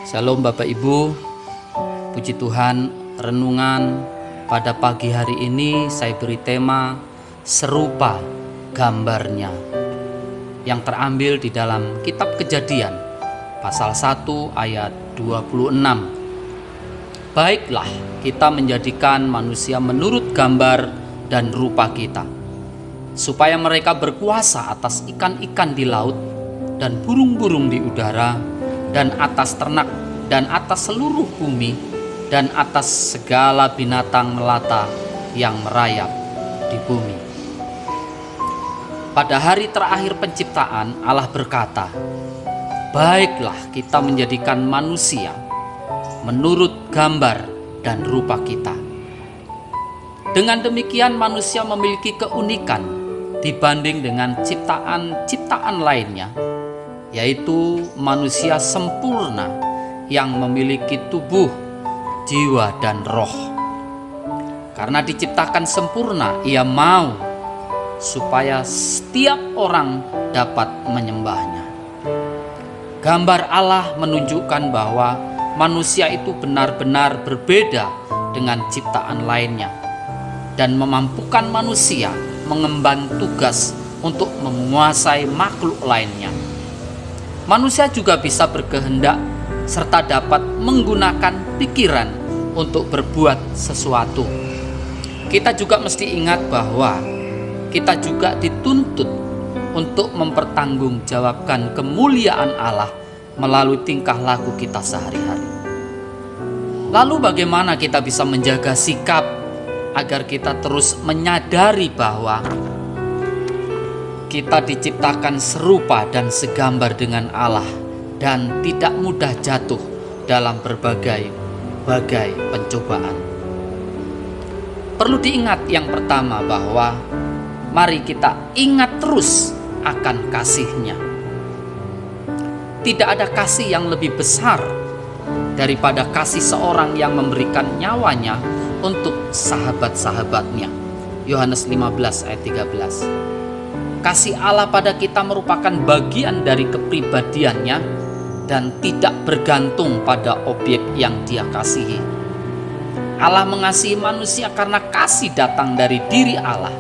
Shalom Bapak Ibu, puji Tuhan, renungan pada pagi hari ini saya beri tema serupa gambarnya yang terambil di dalam kitab Kejadian pasal 1 ayat 26. Baiklah kita menjadikan manusia menurut gambar dan rupa kita, supaya mereka berkuasa atas ikan-ikan di laut dan burung-burung di udara, dan atas ternak, dan atas seluruh bumi, dan atas segala binatang melata yang merayap di bumi. Pada hari terakhir penciptaan, Allah berkata, baiklah kita menjadikan manusia menurut gambar dan rupa kita. Dengan demikian manusia memiliki keunikan dibanding dengan ciptaan-ciptaan lainnya, yaitu manusia sempurna yang memiliki tubuh, jiwa, dan roh. Karena diciptakan sempurna, ia mau supaya setiap orang dapat menyembahnya. Gambar Allah menunjukkan bahwa manusia itu benar-benar berbeda dengan ciptaan lainnya dan memampukan manusia mengemban tugas untuk menguasai makhluk lainnya. Manusia juga bisa berkehendak serta dapat menggunakan pikiran untuk berbuat sesuatu. Kita juga mesti ingat bahwa kita juga dituntut untuk mempertanggungjawabkan kemuliaan Allah melalui tingkah laku kita sehari-hari. Lalu bagaimana kita bisa menjaga sikap agar kita terus menyadari bahwa kita diciptakan serupa dan segambar dengan Allah dan tidak mudah jatuh dalam berbagai pencobaan. Perlu diingat yang pertama bahwa mari kita ingat terus akan kasih-Nya. Tidak ada kasih yang lebih besar daripada kasih seorang yang memberikan nyawanya untuk sahabat-sahabatnya. Yohanes 15 ayat 13. Kasih Allah pada kita merupakan bagian dari kepribadiannya dan tidak bergantung pada objek yang Dia kasihi. Allah mengasihi manusia karena kasih datang dari diri Allah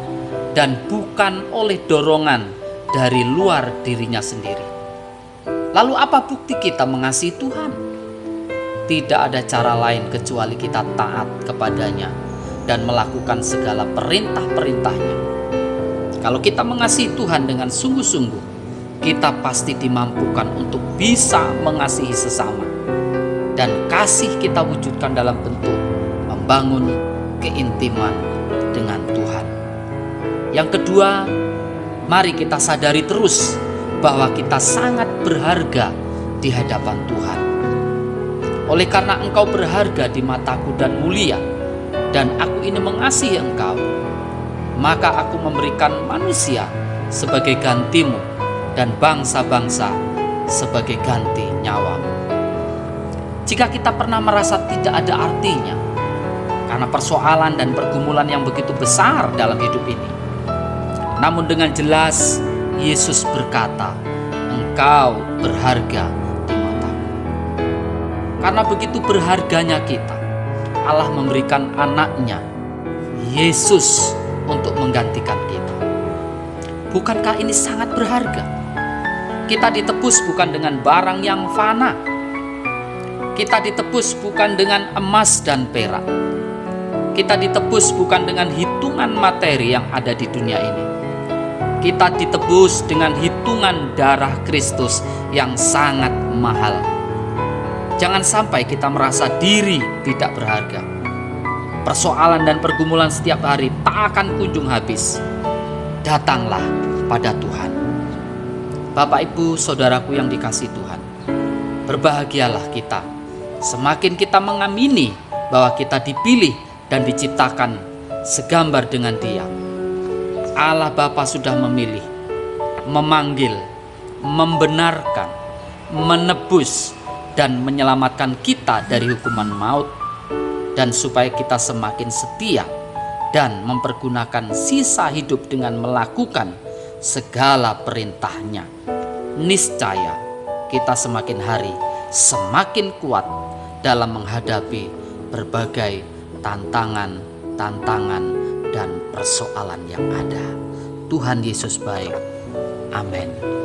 dan bukan oleh dorongan dari luar dirinya sendiri. Lalu apa bukti kita mengasihi Tuhan? Tidak ada cara lain kecuali kita taat kepadanya dan melakukan segala perintah-perintahnya. Kalau kita mengasihi Tuhan dengan sungguh-sungguh, kita pasti dimampukan untuk bisa mengasihi sesama. Dan kasih kita wujudkan dalam bentuk membangun keintiman dengan Tuhan. Yang kedua, mari kita sadari terus bahwa kita sangat berharga di hadapan Tuhan. Oleh karena engkau berharga di mataku dan mulia, dan aku ini mengasihi engkau, maka aku memberikan manusia sebagai gantimu dan bangsa-bangsa sebagai ganti nyawamu. Jika kita pernah merasa tidak ada artinya karena persoalan dan pergumulan yang begitu besar dalam hidup ini, namun dengan jelas Yesus berkata, engkau berharga di mataku. Karena begitu berharganya kita, Allah memberikan anaknya Yesus untuk menggantikan kita. Bukankah ini sangat berharga? Kita ditebus bukan dengan barang yang fana. Kita ditebus bukan dengan emas dan perak. Kita ditebus bukan dengan hitungan materi yang ada di dunia ini. Kita ditebus dengan hitungan darah Kristus yang sangat mahal. Jangan sampai kita merasa diri tidak berharga. Persoalan dan pergumulan setiap hari tak akan kunjung habis. Datanglah pada Tuhan. Bapak, Ibu, saudaraku yang dikasihi Tuhan, berbahagialah kita semakin kita mengamini bahwa kita dipilih dan diciptakan segambar dengan Dia. Allah Bapa sudah memilih, memanggil, membenarkan, menebus, dan menyelamatkan kita dari hukuman maut, dan supaya kita semakin setia dan mempergunakan sisa hidup dengan melakukan segala perintah-Nya. Niscaya kita semakin hari semakin kuat dalam menghadapi berbagai tantangan dan persoalan yang ada. Tuhan Yesus baik. Amin.